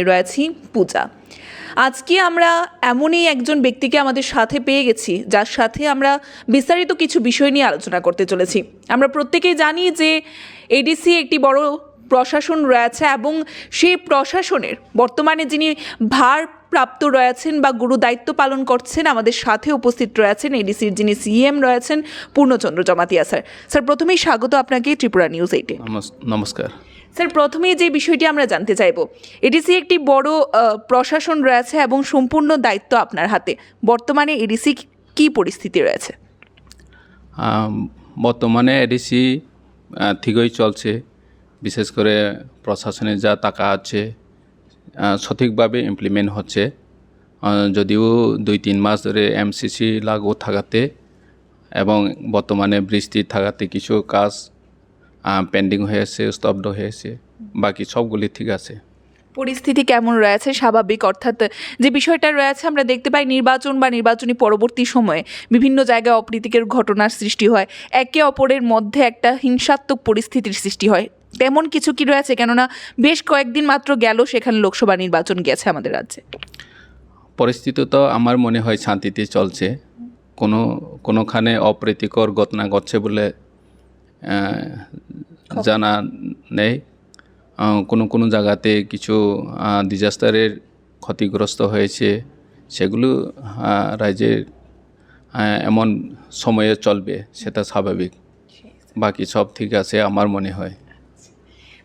রয়েছি পূজা। আজকে আমরা এমনই একজন ব্যক্তিকে আমাদের সাথে পেয়ে গেছি যার সাথে আমরা বিস্তারিত কিছু বিষয় নিয়ে আলোচনা করতে চলেছি। আমরা প্রত্যেকেই জানি যে এডিসি একটি বড় প্রশাসন রয়েছে এবং সেই প্রশাসনের বর্তমানে যিনি ভারপ্রাপ্ত রয়েছেন বা গুরু দায়িত্ব পালন করছেন, আমাদের সাথে উপস্থিত রয়েছেন এডিসির যিনি সিএম রয়েছেন পূর্ণচন্দ্র জমাতিয়া স্যার। স্যার, প্রথমেই স্বাগত আপনাকে ত্রিপুরা নিউজ 8-এ। নমস্কার স্যার, প্রথমেই যে বিষয়টি আমরা জানতে চাইব, এডিসি একটি বড় প্রশাসন রয়েছে এবং সম্পূর্ণ দায়িত্ব আপনার হাতে। বর্তমানে এডিসি কি পরিস্থিতি রয়েছে? বর্তমানে এডিসি ঠিকই চলছে। বিশেষ করে প্রশাসনে যা টাকা আছে সঠিকভাবে ইমপ্লিমেন্ট হচ্ছে। যদিও 2-3 মাস ধরে এমসিসি লাগু থাকাতে এবং বর্তমানে বৃষ্টি থাকাতে কিছু কাজ পেন্ডিং হয়েছে, স্তব্ধ হয়েছে, বাকি সবগুলি ঠিক আছে। পরিস্থিতি কেমন রয়েছে? স্বাভাবিক, অর্থাৎ যে বিষয়টা রয়েছে আমরা দেখতে পাই নির্বাচন বা নির্বাচনী পরবর্তী সময়ে বিভিন্ন জায়গায় অপ্রীতিকর ঘটনার সৃষ্টি হয়, একে অপরের মধ্যে একটা হিংসাত্মক পরিস্থিতির সৃষ্টি হয়, তেমন কিছু কি রয়েছে? কেননা বেশ কয়েকদিন মাত্র গেল সেখানে লোকসভা নির্বাচন গেছে আমাদের রাজ্যে। পরিস্থিতি তো আমার মনে হয় শান্তিতে চলছে। কোনোখানে অপ্রীতিকর ঘটনা ঘটছে বলে জানা নেই। কোনো জায়গাতে কিছু ডিজাস্টারের ক্ষতিগ্রস্ত হয়েছে, সেগুলো রাজ্যের এমন সময়ে চলবে, সেটা স্বাভাবিক। বাকি সব ঠিক আছে আমার মনে হয়।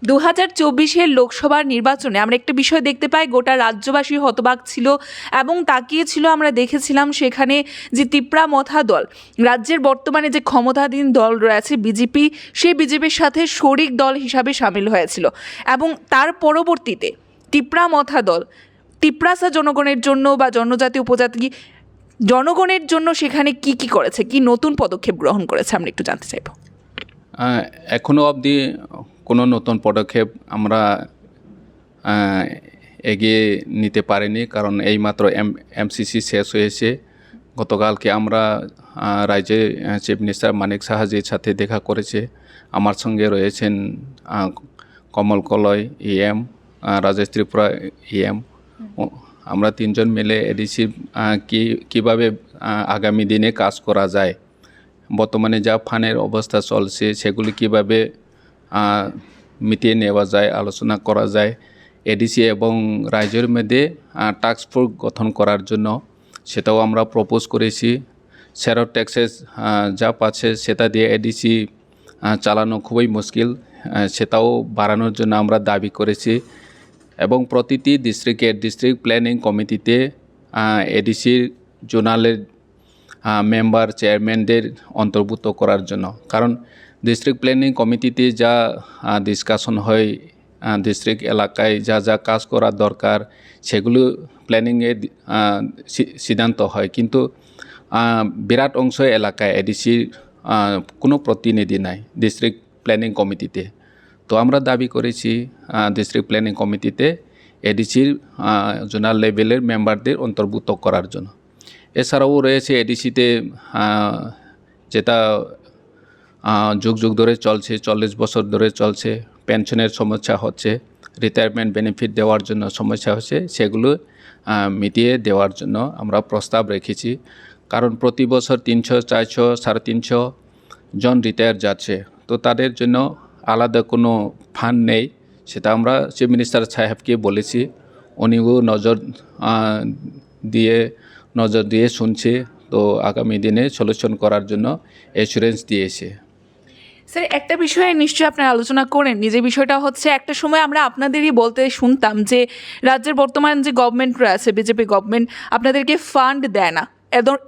2024-এর লোকসভার নির্বাচনে আমরা একটা বিষয় দেখতে পাই, গোটা রাজ্যবাসী হতবাক ছিল এবং তাকিয়েছিল। আমরা দেখেছিলাম সেখানে যে তিপ্রা মথা দল, রাজ্যের বর্তমানে যে ক্ষমতাধীন দল রয়েছে বিজেপি, সেই বিজেপির সাথে শরিক দল হিসাবে সামিল হয়েছিল এবং তার পরবর্তীতে তিপ্রা মথা দল তিপ্রাসা জনগণের জন্য বা জনজাতি উপজাতি জনগণের জন্য সেখানে কি কি করেছে, কি নতুন পদক্ষেপ গ্রহণ করেছে, আমরা একটু জানতে চাইব। এখনও অবধি কোনো নতুন পদক্ষেপ আমরা এগিয়ে নিতে পারিনি, কারণ এইমাত্র এমসিসি শেষ হয়েছে। গতকালকে আমরা রাজ্যের চিফ মিনিস্টার মানিক সাহাজির সাথে দেখা করেছে। আমার সঙ্গে রয়েছেন কমল কলয় ইএম, রাজেশ ত্রিপুরা ইএম। আমরা 3 জন মিলে এডিসি কীভাবে আগামী দিনে কাজ করা যায়, বর্তমানে যা ফান্ডের অবস্থা চলছে সেগুলি কীভাবে মিটিয়ে নেওয়া যায়, আলোচনা করা যায়। এডিসি এবং রাজ্যের মধ্যে টাস্ক ফোর্স গঠন করার জন্য সেটাও আমরা প্রপোজ করেছি। শেয়ার ট্যাক্সেস যা পাচ্ছে সেটা দিয়ে এডিসি চালানো খুবই মুশকিল, সেটাও বাড়ানোর জন্য আমরা দাবি করেছি। এবং প্রতিটি ডিস্ট্রিক্ট প্ল্যানিং কমিটিতে এডিসির জোনালের মেম্বার চেয়ারম্যানদের অন্তর্ভুক্ত করার জন্য। কারণ ডিস্ট্রিক্ট প্ল্যানিং কমিটিতে যা ডিসকাশন হয়, ডিস্ট্রিক্ট এলাকায় যা কাজ করা দরকার সেগুলো প্ল্যানিংয়ে সিদ্ধান্ত হয়, কিন্তু বিরাট অংশ এলাকায় এডিসির কোনো প্রতিনিধি নাই ডিস্ট্রিক্ট প্ল্যানিং কমিটিতে। তো আমরা দাবি করেছি ডিস্ট্রিক্ট প্ল্যানিং কমিটিতে এডিসির জোনাল লেভেলের মেম্বারদের অন্তর্ভুক্ত করার জন্য। এছাড়াও রয়েছে এডিসিতে যেটা যুগ ধরে চলছে, 40 বছর ধরে চলছে, পেনশনের সমস্যা হচ্ছে, রিটায়ারমেন্ট বেনিফিট দেওয়ার জন্য সমস্যা হচ্ছে, সেগুলো মিটিয়ে দেওয়ার জন্য আমরা প্রস্তাব রেখেছি। কারণ প্রতি বছর 300, 400, 350 জন রিটায়ার যাচ্ছে, তো তাদের জন্য আলাদা কোনো ফান্ড নেই। সেটা আমরা চিফ মিনিস্টার সাহেবকে বলেছি, উনিও নজর দিয়ে শুনছে। তো আগামী দিনে সলিউশন করার জন্য অ্যাসুরেন্স দিয়েছে। স্যার, একটা বিষয়ে নিশ্চয়ই আপনারা আলোচনা করেন, যে বিষয়টা হচ্ছে একটা সময় আমরা আপনাদেরই বলতে শুনতাম যে রাজ্যের বর্তমান যে গভর্নমেন্ট রয়েছে, বিজেপি গভর্নমেন্ট, আপনাদেরকে ফান্ড দেয় না,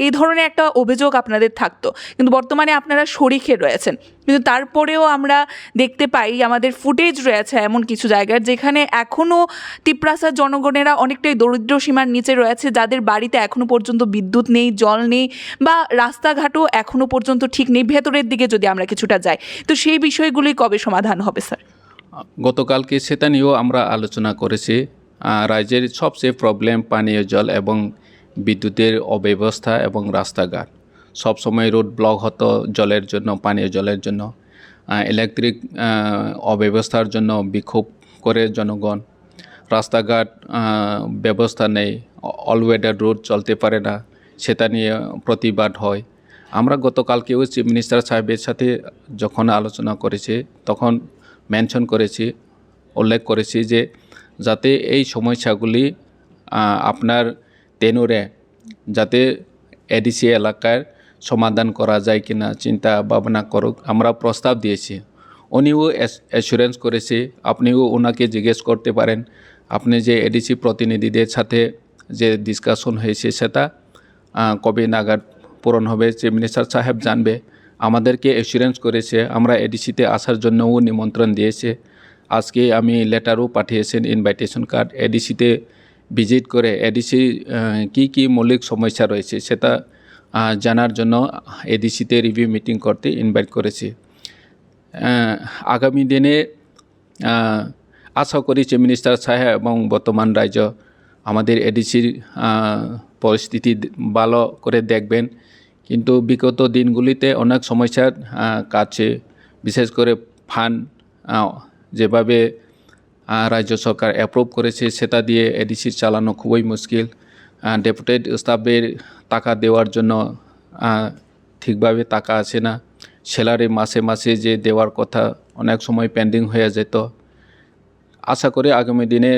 এই ধরনের একটা অভিযোগ আপনাদের থাকতো। কিন্তু বর্তমানে আপনারা শরিকে রয়েছেন, কিন্তু তারপরেও আমরা দেখতে পাই আমাদের ফুটেজ রয়েছে এমন কিছু জায়গার যেখানে এখনও তিপ্রাসার জনগণেরা অনেকটাই দরিদ্র সীমার নিচে রয়েছে, যাদের বাড়িতে এখনও পর্যন্ত বিদ্যুৎ নেই, জল নেই, বা রাস্তাঘাটও এখনও পর্যন্ত ঠিক নেই, ভেতরের দিকে যদি আমরা কিছুটা যাই। তো সেই বিষয়গুলি কবে সমাধান হবে স্যার? গতকালকে সেটা নিয়েও আমরা আলোচনা করেছি। রাজ্যের সবচেয়ে প্রবলেম পানীয় জল এবং বিদ্যুতের অব্যবস্থা এবং রাস্তাঘাট। সবসময় রোড ব্লক হতো জলের জন্য, পানীয় জলের জন্য। ইলেকট্রিক অব্যবস্থার জন্য বিক্ষোভ করে জনগণ। রাস্তাঘাট ব্যবস্থা নেই, অলওয়েদার রোড চলতে পারে না, সেটা নিয়ে প্রতিবাদ হয়। আমরা গতকালকেও চিফ মিনিস্টার সাহেবের সাথে যখন আলোচনা করেছি তখন মেনশন করেছি, উল্লেখ করেছি যে যাতে এই সমস্যাগুলি আপনার টেনুরে যাতে এডিসি এলাকার সমাধান করা যায় কিনা চিন্তা ভাবনা করুক, আমরা প্রস্তাব দিয়েছি। উনিও অ্যাসুরেন্স করেছে, আপনিও ওনাকে জিজ্ঞেস করতে পারেন আপনি যে এডিসি প্রতিনিধিদের সাথে যে ডিসকাশন হয়েছে সেটা কবে নাগাদ পূরণ হবে চিফ মিনিস্টার সাহেব জানবে। আমাদেরকে অ্যাসুরেন্স করেছে, আমরা এডিসিতে আসার জন্যও নিমন্ত্রণ দিয়েছে। আজকে আমি লেটারও পাঠিয়েছেন, ইনভাইটেশন কার্ড, এডিসিতে ভিজিট করে এডিসি কি মৌলিক সমস্যা রয়েছে সেটা জানার জন্য এডিসিতে রিভিউ মিটিং করতে ইনভাইট করেছি। আগামী দিনে আশা করি চিফ মিনিস্টার সাহেব এবং বর্তমান রাজ্য আমাদের এডিসির পরিস্থিতি ভালো করে দেখবেন। কিন্তু বিগত দিনগুলিতে অনেক সমস্যার কাছে, বিশেষ করে ফান্ড যেভাবে রাজ্য সরকার অ্যাপ্রুভ করেছে সেটা দিয়ে এডিসির চালানো খুবই মুশকিল। ডেপুটেড স্টাফের টাকা দেওয়ার জন্য ঠিকভাবে টাকা আসে না, স্যালারি মাসে মাসে যে দেওয়ার কথা অনেক সময় পেন্ডিং হয়ে যেত। আশা করি আগামী দিনে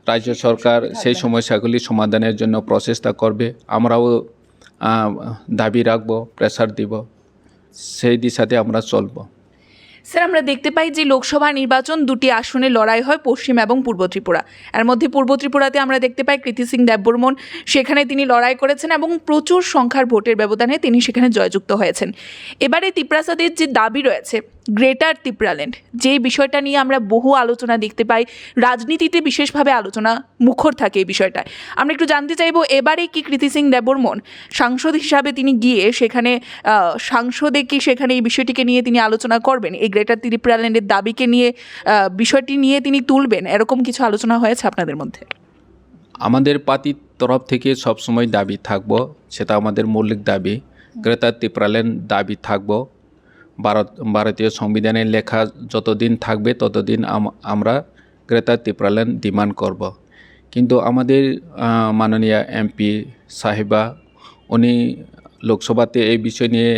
রাজ্য সরকার সেই সমস্যাগুলি সমাধানের জন্য প্রচেষ্টা করবে। আমরাও দাবি রাখবো, প্রেসার দিব, সেই দিশাতে আমরা চলবো। স্যার, আমরা দেখতে পাই যে লোকসভা নির্বাচন দুটি আসনে লড়াই হয়, পশ্চিম এবং পূর্ব ত্রিপুরা। এর মধ্যে পূর্ব ত্রিপুরাতে আমরা দেখতে পাই কৃতি সিং দেববর্মন সেখানে তিনি লড়াই করেছেন এবং প্রচুর সংখ্যার ভোটের ব্যবধানে তিনি সেখানে জয়যুক্ত হয়েছেন। এবারে তিপ্রাসাদের যে দাবি রয়েছে গ্রেটার ত্রিপুরাল্যান্ড, যে বিষয়টা নিয়ে আমরা বহু আলোচনা দেখতে পাই, রাজনীতিতে বিশেষভাবে আলোচনা মুখর থাকে এই বিষয়টায়। আমরা একটু জানতে চাইবো এবারে কি কৃতি সিং দেববর্মন সাংসদ হিসাবে তিনি গিয়ে সেখানে সাংসদে কি সেখানে এই বিষয়টিকে নিয়ে তিনি আলোচনা করবেন, এই গ্রেটার ত্রিপুরাল্যান্ডের দাবিকে নিয়ে বিষয়টি নিয়ে তিনি তুলবেন, এরকম কিছু আলোচনা হয়েছে আপনাদের মধ্যে? আমাদের পার্টির তরফ থেকে সবসময় দাবি থাকবো, সেটা আমাদের মৌলিক দাবি। গ্রেটার ত্রিপুরাল্যান্ড দাবি থাকবো। ভারতীয় সংবিধানে লেখা যতদিন থাকবে ততদিন আমরা গ্রেটার ত্রিপুরাল্যান্ড ডিমান্ড করব। কিন্তু আমাদের মাননীয় এমপি সাহেবা উনি লোকসভাতে এই বিষয় নিয়ে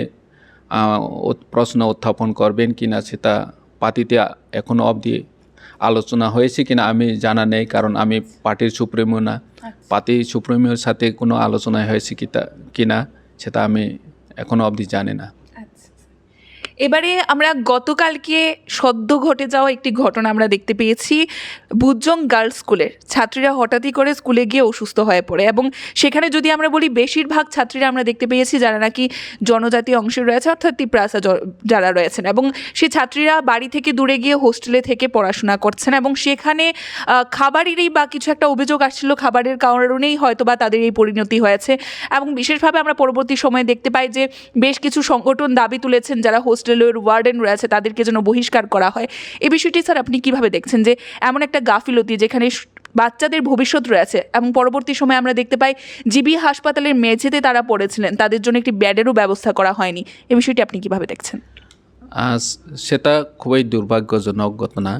প্রশ্ন উত্থাপন করবেন কিনা সেটা পার্টিতে এখনও অবধি আলোচনা হয়েছে কিনা আমি জানা নেই, কারণ আমি পার্টির সুপ্রিমো না। পার্টি সুপ্রিমোর সাথে কোনো আলোচনা হয়েছে কিনা সেটা আমি এখনও অবধি জানি না। এবারে আমরা গতকালকে সদ্য ঘটে যাওয়া একটি ঘটনা আমরা দেখতে পেয়েছি। বুজং গার্লস স্কুলের ছাত্রীরা হঠাৎই করে স্কুলে গিয়ে অসুস্থ হয়ে পড়ে এবং সেখানে যদি আমরা বলি বেশিরভাগ ছাত্রীরা আমরা দেখতে পেয়েছি যারা নাকি জনজাতি অংশে রয়েছে, অর্থাৎ তিপ্রাসা যারা রয়েছেন, এবং সেই ছাত্রীরা বাড়ি থেকে দূরে গিয়ে হোস্টেলে থেকে পড়াশোনা করছেন এবং সেখানে খাবারেরই বা কিছু একটা অভিযোগ আসছিল, খাবারের কারণেই হয়তো বা তাদের এই পরিণতি হয়েছে। এবং বিশেষভাবে আমরা পরবর্তী সময়ে দেখতে পাই যে বেশ কিছু সংগঠন দাবি তুলেছেন যারা হোস্টেলের ওয়ার্ডেন রয়েছে তাদেরকে যেন বহিষ্কার করা হয়। এই বিষয়টি স্যার আপনি কিভাবে দেখছেন যে এমন একটা গাফিলতি যেখানে বাচ্চাদের ভবিষ্যৎ রয়েছে এবং পরবর্তী সময়ে আমরা দেখতে পাই জিবি হাসপাতালের মেঝেতে তারা পড়েছিলেন, তাদের জন্য একটি বেডেরও ব্যবস্থা করা হয়নি, এই বিষয়টি আপনি কিভাবে দেখছেন? সেটা খুবই দুর্ভাগ্যজনক ঘটনা,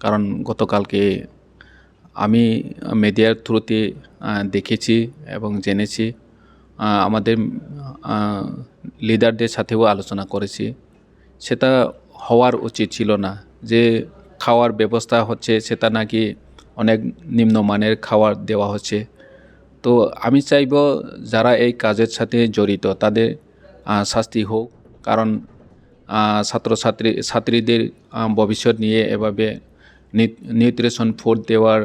কারণ গতকালকে আমি মিডিয়ার থ্রুতে দেখেছি এবং জেনেছি, আমাদের লিডারদের সাথেও আলোচনা করেছি। সেটা হওয়ার উচিত ছিল না। যে খাওয়ার ব্যবস্থা হচ্ছে সেটা নাকি অনেক নিম্নমানের খাবার দেওয়া হচ্ছে। তো আমি চাইব যারা এই কাজের সাথে জড়িত তাদের শাস্তি হোক, কারণ ছাত্রীদের ভবিষ্যৎ নিয়ে এভাবে নিউট্রিশন ফুড দেওয়ার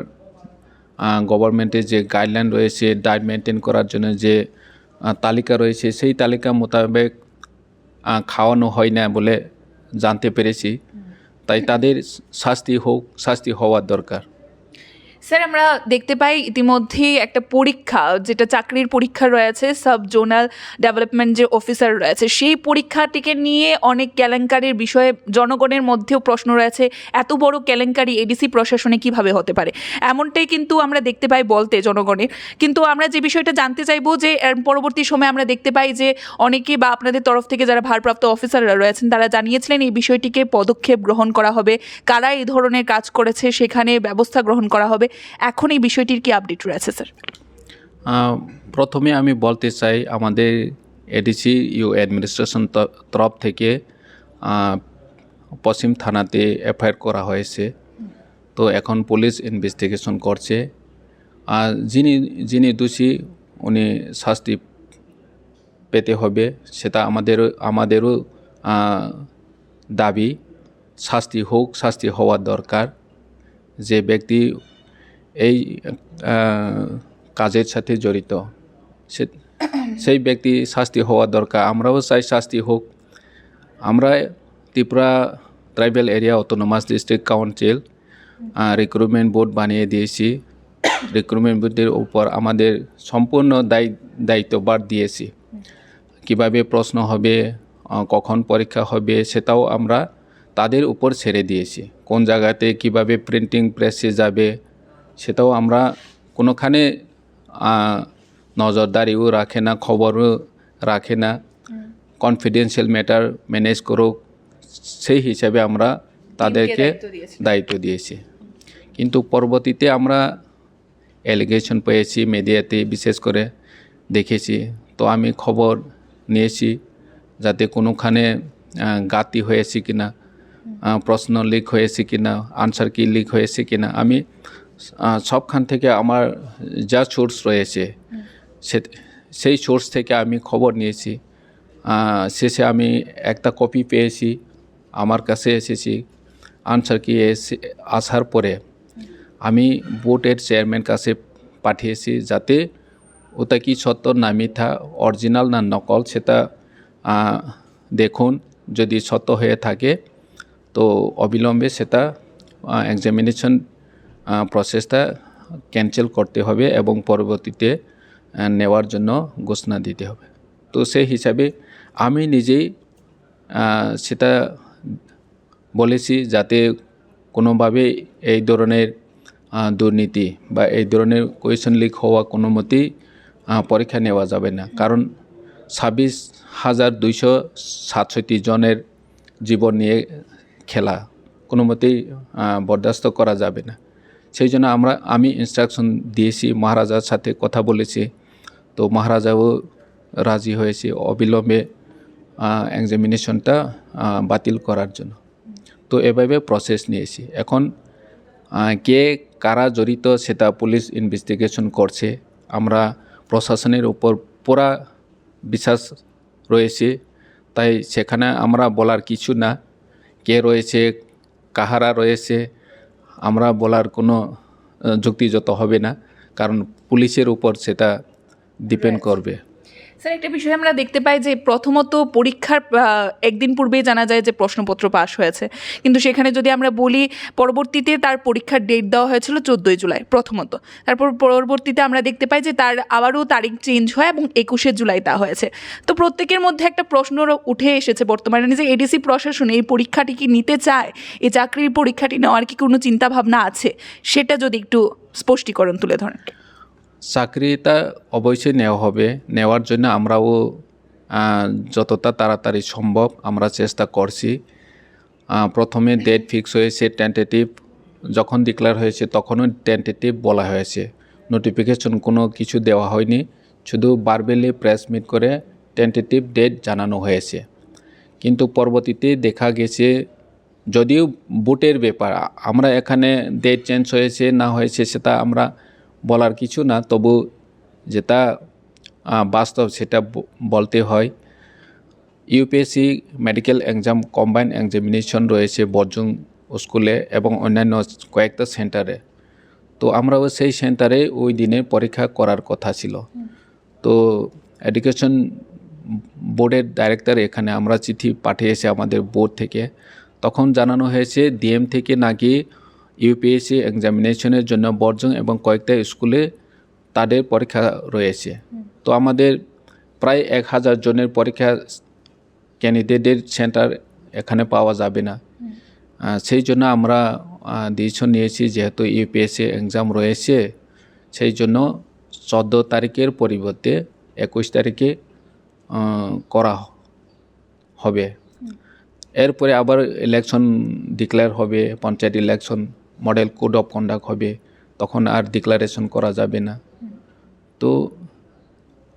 গভর্নমেন্টের যে গাইডলাইন রয়েছে, ডায়েট মেনটেন করার জন্য যে তালিকা রয়েছে, সেই তালিকা মোতাবেক খাওয়ানো হয় না বলে জানতে পেরেছি। তাই তাদের শাস্তি হওয়ার দরকার। স্যার আমরা দেখতে পাই ইতিমধ্যেই একটা পরীক্ষা, যেটা চাকরির পরীক্ষা রয়েছে, সাব জোনাল ডেভেলপমেন্ট যে অফিসার রয়েছে, সেই পরীক্ষাটিকে নিয়ে অনেক কেলেঙ্কারির বিষয়ে জনগণের মধ্যেও প্রশ্ন রয়েছে। এত বড় কেলেঙ্কারি এডিসি প্রশাসনে কিভাবে হতে পারে, এমনটাই কিন্তু আমরা দেখতে পাই বলতে জনগণের। কিন্তু আমরা যে বিষয়টা জানতে চাইবো যে এর পরবর্তী সময়ে আমরা দেখতে পাই যে অনেকে বা আপনাদের তরফ থেকে যারা ভারপ্রাপ্ত অফিসাররা রয়েছেন তারা জানিয়েছিলেন এই বিষয়টিকে পদক্ষেপ গ্রহণ করা হবে, কারা এই ধরনের কাজ করেছে সেখানে ব্যবস্থা গ্রহণ করা হবে। এখন এই বিষয়টির কি আপডেট রয়েছে স্যার? প্রথমে আমি বলতে চাই, আমাদের এডিসি ইউ অ্যাডমিনিস্ট্রেশন তরফ থেকে পশ্চিম থানাতে এফআইআর করা হয়েছে। তো এখন পুলিশ ইনভেস্টিগেশন করছে। আর যিনি দোষী উনি শাস্তি পেতে হবে, সেটা আমাদেরও দাবি। শাস্তি হওয়া দরকার। যে ব্যক্তি এই কাজের সাথে জড়িত সেই ব্যক্তি শাস্তি হওয়া দরকার। আমরাও চাই শাস্তি হোক। আমরা Tripura tribal area autonomous district council recruitment board বানিয়ে দিয়েছি। রিক্রুটমেন্ট বোর্ডের উপর আমাদের সম্পূর্ণ দায়িত্বভার দিয়েছি। কিভাবে প্রশ্ন হবে, কখন পরীক্ষা হবে, সেটাও আমরা তাদের উপর ছেড়ে দিয়েছি। কোন জায়গাতে কিভাবে প্রিন্টিং প্রেসে যাবে সেটাও আমরা কোনোখানে নজরদারিও রাখে না, খবরও রাখে না। কনফিডেন্সিয়াল ম্যাটার ম্যানেজ করুক, সেই হিসাবে আমরা তাদেরকে দায়িত্ব দিয়েছি। কিন্তু পরবর্তীতে আমরা অ্যালিগেশন পেয়েছি, মিডিয়াতে বিশেষ করে দেখেছি। তো আমি খবর নিয়েছি যাতে কোনোখানে গাতি হয়েছে কিনা, প্রশ্ন লিক হয়েছে কিনা, আনসার কি লিক হয়েছে কিনা, আমি সবখান থেকে আমার যা সোর্স রয়েছে সেই সোর্স থেকে আমি খবর নিয়েছি। শেষে আমি একটা কপি পেয়েছি, আমার কাছে এসেছি। আনসার কি আসার পরে আমি বোর্ডের চেয়ারম্যান কাছে পাঠিয়েছি, যাতে ওটা কি সত্য না মিথ্যা, অরিজিনাল না নকল, সেটা দেখুন। যদি সত্য হয়ে থাকে তো অবিলম্বে সেটা এক্সামিনেশন প্রসেসটা ক্যান্সেল করতে হবে এবং পরবর্তীতে নেওয়ার জন্য ঘোষণা দিতে হবে। তো সেই হিসাবে আমি নিজেই সেটা বলেছি, যাতে কোনোভাবে এই ধরনের দুর্নীতি বা এই ধরনের কোয়েশন লিক হওয়া কোনো মতেই পরীক্ষা নেওয়া যাবে না। কারণ 26,267 জনের জীবন নিয়ে খেলা কোনো মতেই বরদাস্ত করা যাবে না। সেই জন্য আমি ইনস্ট্রাকশন দিয়েছি, মহারাজার সাথে কথা বলেছি। তো মহারাজাও রাজি হয়েছে অবিলম্বে এক্সামিনেশনটা বাতিল করার জন্য। তো এভাবে প্রসেস নিয়েছি। এখন কে কারা জড়িত সেটা পুলিশ ইনভেস্টিগেশন করছে। আমরা প্রশাসনের উপর পুরা বিশ্বাস রয়েছে, তাই সেখানে আমরা বলার কিছু না। কে রয়েছে, কাহারা রয়েছে, আমরা বলার কোনো যুক্তিযুক্ত হবে না, কারণ পুলিশের উপর সেটা ডিপেন্ড করবে। স্যার একটা বিষয় আমরা দেখতে পাই যে প্রথমত পরীক্ষার একদিন পূর্বেই জানা যায় যে প্রশ্নপত্র পাস হয়েছে, কিন্তু সেখানে যদি আমরা বলি পরবর্তীতে তার পরীক্ষার ডেট দেওয়া হয়েছিল 14 জুলাই প্রথমত। তারপর পরবর্তীতে আমরা দেখতে পাই যে তার আবারও তারিখ চেঞ্জ হয় এবং 21 জুলাই তা হয়েছে। তো প্রত্যেকের মধ্যে একটা প্রশ্ন উঠে এসেছে বর্তমানে যে এডিসি প্রশাসন এই পরীক্ষাটি কি নিতে চায়, এই চাকরির পরীক্ষাটি নেওয়ার কি কোনো চিন্তাভাবনা আছে, সেটা যদি একটু স্পষ্টীকরণ তুলে ধরেন। চাকরিটা অবশ্যই নেওয়া হবে। নেওয়ার জন্য আমরাও যতটা তাড়াতাড়ি সম্ভব আমরা চেষ্টা করছি। প্রথমে ডেট ফিক্স হয়েছে, টেন্টেটিভ যখন ডিক্লেয়ার হয়েছে তখনও টেন্টেটিভ বলা হয়েছে। নোটিফিকেশন কোনো কিছু দেওয়া হয়নি, শুধু বারবেলি প্রেস মিট করে টেন্টেটিভ ডেট জানানো হয়েছে। কিন্তু পরবর্তীতে দেখা গেছে, যদিও ভোটের ব্যাপার, আমরা এখানে ডেট চেঞ্জ হয়েছে না হয়েছে সেটা আমরা বলার কিছু না, তবু যেটা বাস্তব সেটা বলতে হয়। UPSC medical exam combine examination রয়েছে বর্জং স্কুলে এবং অন্যান্য কয়েকটা সেন্টারে। তো আমরাও সেই সেন্টারে ওই দিনে পরীক্ষা করার কথা ছিল। তো এডুকেশন বোর্ডের ডাইরেক্টর এখানে আমরা চিঠি পাঠিয়েছি আমাদের বোর্ড থেকে। তখন জানানো হয়েছে ডিএম থেকে নাকি ইউপিএসসি এক্সামিনেশনের জন্য বর্জন এবং কয়েকটা স্কুলে তাদের পরীক্ষা রয়েছে। তো আমাদের প্রায় 1000 জনের পরীক্ষা ক্যান্ডিডেটের সেন্টার এখানে পাওয়া যাবে না। সেই জন্য আমরা ডিসিশন নিয়েছি, যেহেতু ইউপিএসসি এক্সাম রয়েছে, সেই জন্য 14 তারিখের পরিবর্তে 21 তারিখে করা হবে। এরপরে আবার ইলেকশন ডিক্লেয়ার হবে, panchayat election, model code of conduct হবে, তখন আর ডিক্লারেশন করা যাবে না। তো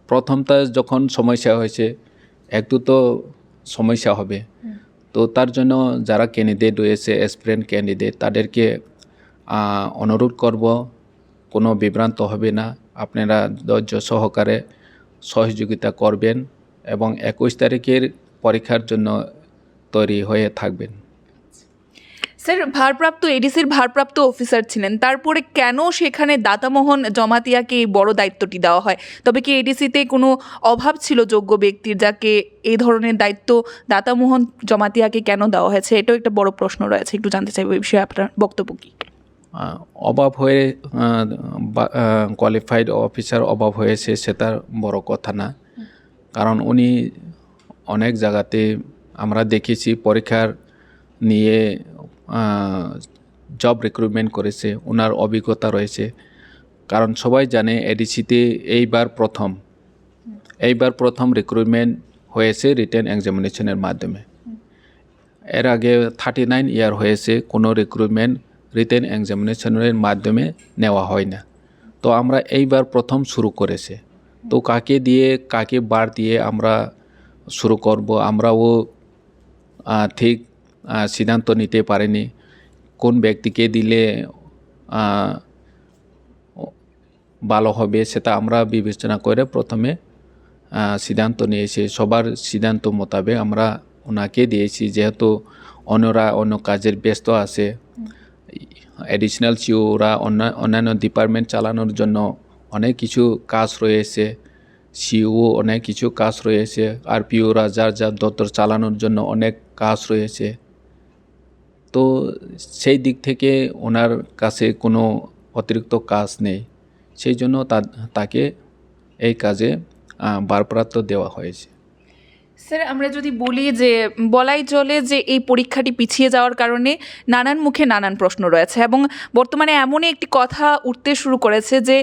প্রথমটা যখন সমস্যা হয়েছে, একটু তো সমস্যা হবে। তো তার জন্য যারা ক্যান্ডিডেট রয়েছে, অ্যাসপিরেন্ট ক্যান্ডিডেট, তাদেরকে অনুরোধ করব, কোনো বিভ্রান্ত হবে না, আপনারা ধৈর্য সহকারে সহযোগিতা করবেন এবং 21 তারিখের পরীক্ষার জন্য তৈরি হয়ে থাকবেন। স্যার, ভারপ্রাপ্ত এডিসির ভারপ্রাপ্ত অফিসার ছিলেন, তারপরে কেন সেখানে দাতামোহন জমাতিয়াকে এই বড় দায়িত্বটি দেওয়া হয়? তবে কি এডিসিতে কোনো অভাব ছিল যোগ্য ব্যক্তির, যাকে এই ধরনের দায়িত্ব দাতামোহন জমাতিয়াকে কেন দেওয়া হয়েছে? এটাও একটা বড় প্রশ্ন রয়েছে, একটু জানতে চাইব এই বিষয়ে আপনার বক্তব্য কি। অভাব হয়ে কোয়ালিফাইড অফিসার অভাব হয়েছে, সেটা বড় কথা না। কারণ উনি অনেক জায়গাতে আমরা দেখেছি পরীক্ষার নিয়ে জব রিক্রুটমেন্ট করেছে, ওনার অভিজ্ঞতা রয়েছে। কারণ সবাই জানে এডিসিতে এইবার প্রথম রিক্রুটমেন্ট হয়েছে রিটেন এক্সামিনেশনের মাধ্যমে। এর আগে 39 ইয়ার হয়েছে কোনো রিক্রুটমেন্ট রিটেন এক্সামিনেশনের মাধ্যমে নেওয়া হয় না। তো আমরা এইবার প্রথম শুরু করেছে। তো কাকে বার দিয়ে আমরা শুরু করব, আমরাও ঠিক সিদ্ধান্ত নিতে পারিনি কোন ব্যক্তিকে দিলে ভালো হবে, সেটা আমরা বিবেচনা করে প্রথমে সিদ্ধান্ত নিয়েছি। সবার সিদ্ধান্ত মোতাবেক আমরা ওনাকে দিয়েছি, যেহেতু অন্যরা অন্য কাজের ব্যস্ত আছে। অ্যাডিশনাল সিওরা অন্যান্য ডিপার্টমেন্ট চালানোর জন্য অনেক কিছু কাজ রয়েছে, সিও অনেক কিছু কাজ রয়েছে, আর পিওরা যার দপ্তর চালানোর জন্য অনেক কাজ রয়েছে। তো সেই দিক থেকে ওনার কাছে কোনো অতিরিক্ত কাজ নেই, সেই জন্য তাকে এই কাজে ভারপ্রাপ্ত দেওয়া হয়েছে। স্যার, আমরা যদি বলি যে বলাই চলে যে এই পরীক্ষাটি পিছিয়ে যাওয়ার কারণে নানান মুখে নানান প্রশ্ন রয়েছে, এবং বর্তমানে এমনই একটি কথা উঠতে শুরু করেছে যে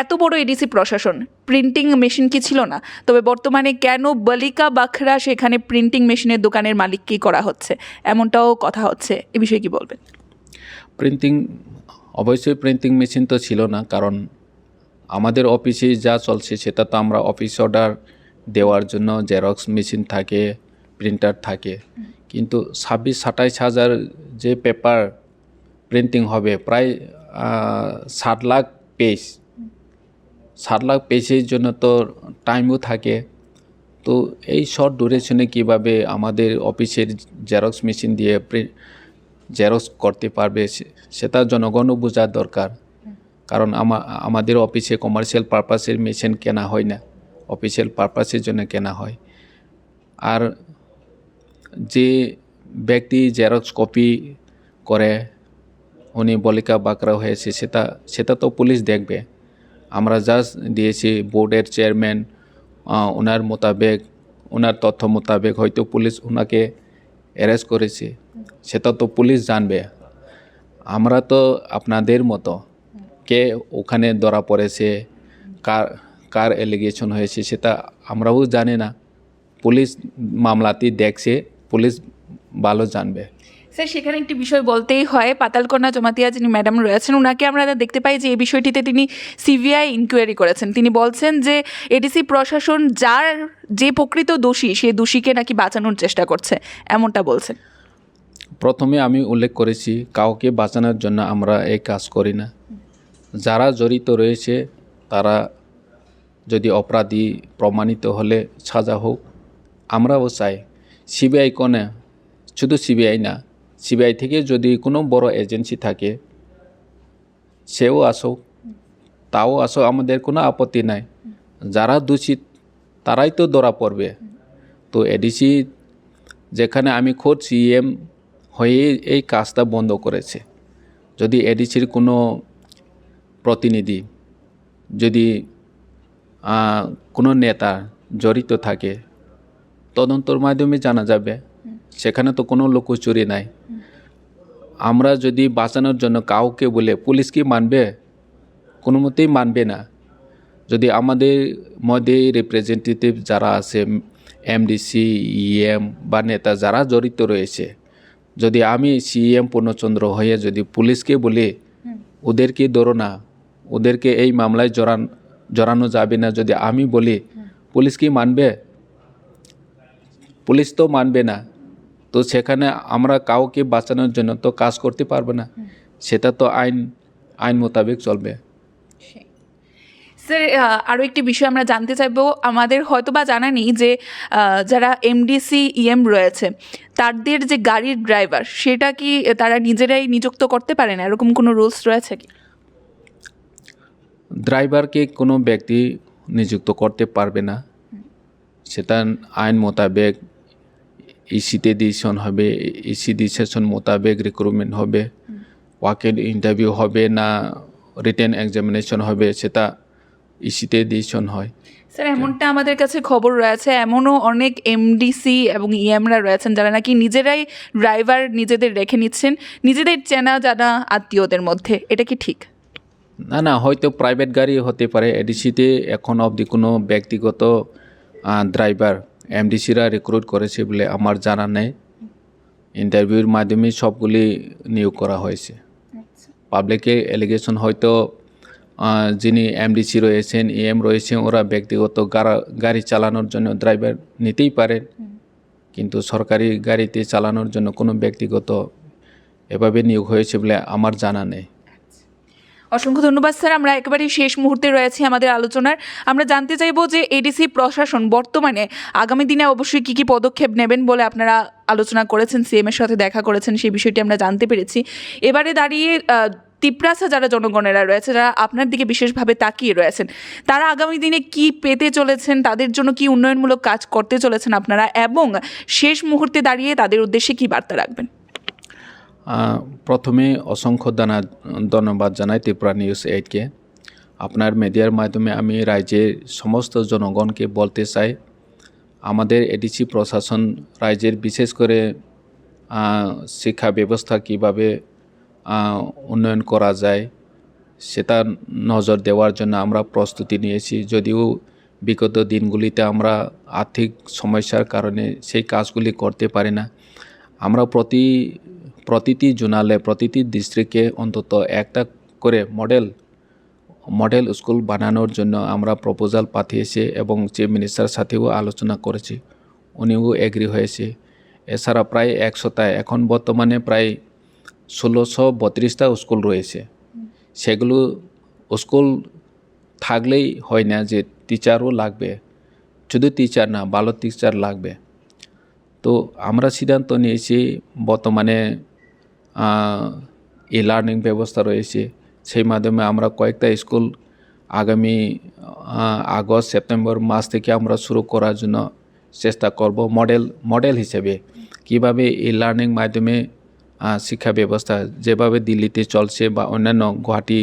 এত বড় এডিসি প্রশাসন, প্রিন্টিং মেশিন কি ছিল না? তবে বর্তমানে কেন বালিকা বাখরা সেখানে প্রিন্টিং মেশিনের দোকানের মালিককেই করা হচ্ছে, এমনটাও কথা হচ্ছে। এ বিষয়ে কি বলবেন? অবশ্যই প্রিন্টিং মেশিন তো ছিল না, কারণ আমাদের অফিসে যা চলছে সেটা তো আমরা অফিস অর্ডার দেওয়ার জন্য জেরক্স মেশিন থাকে, প্রিন্টার থাকে। কিন্তু 26-27 হাজার যে পেপার প্রিন্টিং হবে, প্রায় 7 লাখ পেজের জন্য তো টাইমও থাকে। তো এই শর্ট ডিউরেশনে কীভাবে আমাদের অফিসের জেরক্স মেশিন দিয়ে জেরক্স করতে পারবে, সেটা জনগণও বোঝার দরকার। কারণ আমাদের অফিসে কমার্শিয়াল পারপাসের মেশিন কেনা হয় না, অফিসিয়াল পারপাসের জন্য কেনা হয়। আর যে ব্যক্তি জেরক্স কপি করে উনি বলিকা বাকরা হয়েছে, সেটা তো পুলিশ দেখবে। আমরা জাস্ট দিয়েছি বোর্ডের চেয়ারম্যান, ওনার তথ্য মোতাবেক হয়তো পুলিশ ওনাকে অ্যারেস্ট করেছে, সেটা তো পুলিশ জানবে। আমরা তো আপনাদের মতো কে ওখানে ধরা পড়েছে, কার অ্যালিগেশন হয়েছে, সেটা আমরাও জানি না। পুলিশ মামলাটি দেখছে, পুলিশ ভালো জানবে। স্যার, সেখানে একটি বিষয় বলতেই হয়, পাতালকন্যা জমাতিয়া যিনি ম্যাডাম রয়েছেন, ওনাকে আমরা দেখতে পাই যে এই বিষয়টিতে তিনি সিবিআই ইনকোয়ারি করেছেন। তিনি বলছেন যে এডিসি প্রশাসন যে প্রকৃত দোষী, সেই দোষীকে নাকি বাঁচানোর চেষ্টা করছে, এমনটা বলছেন। প্রথমে আমি উল্লেখ করেছি, কাউকে বাঁচানোর জন্য আমরা এই কাজ করি না। যারা জড়িত রয়েছে তারা যদি অপরাধী প্রমাণিত হলে সাজা হোক। আমরাও চাই সিবিআই কোনে, শুধু সিবিআই না, সিবিআই থেকে যদি কোনো বড় এজেন্সি থাকে সেও আসুক, আমাদের কোনো আপত্তি নাই। যারা দোষী তারাই তো ধরা পড়বে। তো এডিসি, যেখানে আমি খোদ সিএম হয়ে এই কাজটা বন্ধ করেছে, যদি এডিসির কোনো প্রতিনিধি যদি কোনো নেতা জড়িত থাকে তদন্তর মাধ্যমে জানা যাবে। সেখানে তো কোনো লুকোচুরি নাই। আমরা যদি বাঁচানোর জন্য কাউকে বলে পুলিশ কি মানবে? কোনো মতেই মানবে না। যদি আমাদের মধ্যে রিপ্রেজেন্টেটিভ যারা আছে, এমডিসি, ইএম বা নেতা যারা জড়িত রয়েছে, যদি আমি সিএম পূর্ণচন্দ্র হয়ে যদি পুলিশকে বলি ওদেরকে ধরো না, ওদেরকে এই মামলায় জড়ানো যাবে না, যদি আমি বলি পুলিশ কি মানবে? পুলিশ তো মানবে না। তো সেখানে আমরা কাউকে বাঁচানোর জন্য তো কাজ করতে পারবো না। সেটা তো আইন মোতাবেক চলবে। স্যার, আরও একটি বিষয় আমরা জানতে চাইবো, আমাদের হয়তো বা জানা নেই যে যারা এমডিসি ইএম রয়েছে তাদের যে গাড়ির ড্রাইভার সেটা কি তারা নিজেরাই নিযুক্ত করতে পারে না, এরকম কোনো রুলস রয়েছে কি? ড্রাইভারকে কোনো ব্যক্তি নিযুক্ত করতে পারবে না। সেটা আইন মোতাবেক ইসিতে ডিসিশন হবে, ইসি ডিসিশন মোতাবেক রিক্রুটমেন্ট হবে, ওয়াকেট ইন্টারভিউ হবে না রিটেন এক্সামিনেশন হবে, সেটা ইসিতে ডিসিশন হয়। স্যার, এমনটা আমাদের কাছে খবর রয়েছে, এমনও অনেক এমডিসি এবং ইএমরা রয়েছেন যারা নাকি নিজেরাই ড্রাইভার নিজেদের রেখে নিচ্ছেন নিজেদের চেনা জানা আত্মীয়দের মধ্যে, এটা কি ঠিক? না, হয়তো প্রাইভেট গাড়ি হতে পারে। এডিসিতে এখন অবধি কোনো ব্যক্তিগত ড্রাইভার এমডিসিরা রিক্রুট করেছে বলে আমার জানা নেই। ইন্টারভিউর মাধ্যমে সবগুলি নিয়োগ করা হয়েছে। পাবলিকের এলিগেশন হয়তো যিনি এমডিসি রয়েছেন, ইএম রয়েছেন, ওরা ব্যক্তিগত গাড়ি চালানোর জন্য ড্রাইভার নিতেই পারেন, কিন্তু সরকারি গাড়িতে চালানোর জন্য কোনো ব্যক্তিগত এভাবে নিয়োগ হয়েছে বলে আমার জানা নেই। অসংখ্য ধন্যবাদ স্যার। আমরা একেবারেই শেষ মুহূর্তে রয়েছি আমাদের আলোচনার। আমরা জানতে চাইবো যে এডিসি প্রশাসন বর্তমানে আগামী দিনে অবশ্যই কী কী পদক্ষেপ নেবেন বলে আপনারা আলোচনা করেছেন, সিএম এর সাথে দেখা করেছেন, সেই বিষয়টি আমরা জানতে পেরেছি। এবারে দাঁড়িয়ে তিপ্রাসা যারা জনগণেরা রয়েছে, যারা আপনার দিকে বিশেষভাবে তাকিয়ে রয়েছেন, তারা আগামী দিনে কি পেতে চলেছেন, তাদের জন্য কি উন্নয়নমূলক কাজ করতে চলেছেন আপনারা, এবং শেষ মুহূর্তে দাঁড়িয়ে তাদের উদ্দেশ্যে কি বার্তা রাখবেন? প্রথমে অসংখ্য ধন্যবাদ জানাই ত্রিপুরা নিউজ 8কে। আপনার মিডিয়ার মাধ্যমে আমি রাজ্যের সমস্ত জনগণকে বলতে চাই, আমাদের এডিসি প্রশাসন রাজ্যের বিশেষ করে শিক্ষা ব্যবস্থা কিভাবে উন্নয়ন করা যায় সেটা নজর দেওয়ার জন্য আমরা প্রস্তুতি নিয়েছি। যদিও বিগত দিনগুলিতে আমরা আর্থিক সমস্যার কারণে সেই কাজগুলি করতে পারি না। আমরা প্রতিটি জোনালে, প্রতিটি ডিস্ট্রিক্টে অন্তত একটা করে মডেল স্কুল বানানোর জন্য আমরা প্রপোজাল পাঠিয়েছি এবং চিফ মিনিস্টার সাথেও আলোচনা করেছি, উনিও এগ্রি হয়েছে। এছাড়া প্রায় 100টা, এখন বর্তমানে প্রায় 1632টা স্কুল রয়েছে। সেগুলো স্কুল থাকলেই হয় না, যে টিচারও লাগবে, শুধু টিচার না, ভালো টিচার লাগবে। তো আমরা সিদ্ধান্ত নিয়েছি, বর্তমানে লার্নিং ব্যবস্থা রয়েছে, সেই মাধ্যমে আমরা কয়েকটা স্কুল আগামী আগস্ট সেপ্টেম্বর মাস থেকে আমরা শুরু করার জন্য চেষ্টা করব। মডেল হিসেবে কিভাবে লার্নিং মাধ্যমে শিক্ষা ব্যবস্থা যেভাবে দিল্লিতে চলছে বা অন্যান্য গুয়াহাটি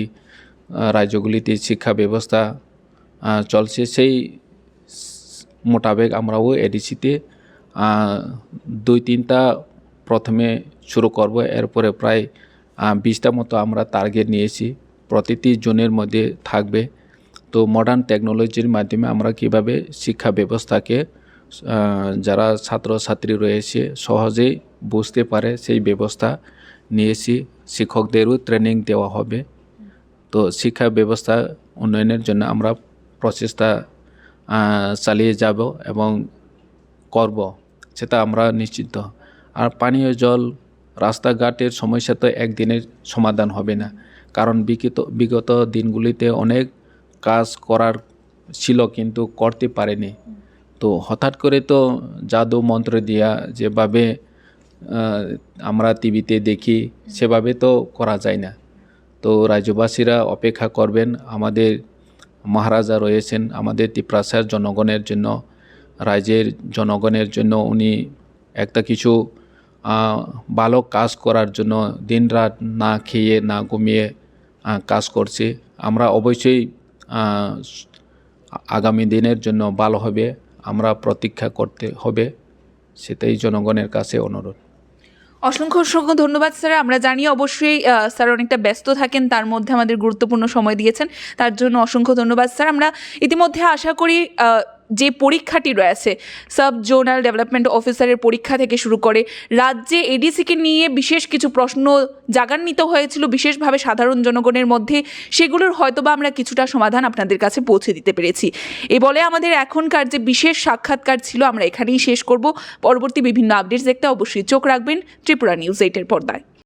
রাজ্যগুলিতে শিক্ষা ব্যবস্থা চলছে, সেই মোতাবেক আমরাও এডিসিতে 2-3টা প্রথমে শুরু করব। এরপরে প্রায় 20টা মতো আমরা টার্গেট নিয়েছি, প্রতিটি জোনের মধ্যে থাকবে। তো মডার্ন টেকনোলজির মাধ্যমে আমরা কিভাবে শিক্ষা ব্যবস্থাকে যারা ছাত্রছাত্রী রয়েছে সহজেই বুঝতে পারে সেই ব্যবস্থা নিয়েছি। শিক্ষকদেরও ট্রেনিং দেওয়া হবে। তো শিক্ষা ব্যবস্থা উন্নয়নের জন্য আমরা প্রচেষ্টা চালিয়ে যাব এবং করব, সেটা আমরা নিশ্চিত। আর পানীয় জল, রাস্তাঘাটের সমস্যা তো একদিনের সমাধান হবে না, কারণ বিগত দিনগুলিতে অনেক কাজ করার ছিল কিন্তু করতে পারেনি। তো হঠাৎ করে তো জাদু মন্ত্র দিয়া যেভাবে আমরা টিভিতে দেখি সেভাবে তো করা যায় না। তো রাজ্যবাসীরা অপেক্ষা করবেন, আমাদের মহারাজা রয়েছেন আমাদের তিপ্রাসার জনগণের জন্য, রাজ্যের জনগণের জন্য উনি একটা কিছু ভালো কাজ করার জন্য দিনরাত না খেয়ে না ঘুমিয়ে কাজ করছি। আমরা অবশ্যই আগামী দিনের জন্য ভালো হবে, আমরা প্রতীক্ষা করতে হবে, সেটাই জনগণের কাছে অনুরোধ। অসংখ্য অসংখ্য ধন্যবাদ স্যার। আমরা জানি অবশ্যই স্যার অনেকটা ব্যস্ত থাকেন, তার মধ্যে আমাদের গুরুত্বপূর্ণ সময় দিয়েছেন, তার জন্য অসংখ্য ধন্যবাদ স্যার। আমরা ইতিমধ্যে আশা করি যে পরীক্ষাটি রয়েছে সাব জোনাল ডেভেলপমেন্ট অফিসারের পরীক্ষা থেকে শুরু করে রাজ্যে এডিসিকে নিয়ে বিশেষ কিছু প্রশ্ন জাগান্বিত হয়েছিল বিশেষভাবে সাধারণ জনগণের মধ্যে, সেগুলোর হয়তোবা আমরা কিছুটা সমাধান আপনাদের কাছে পৌঁছে দিতে পেরেছি। এ বলে আমাদের এখনকার যে বিশেষ সাক্ষাৎকার ছিল আমরা এখানেই শেষ করব। পরবর্তী বিভিন্ন আপডেটস দেখতে অবশ্যই চোখ রাখবেন ত্রিপুরা নিউজ 8-এর পর্দায়।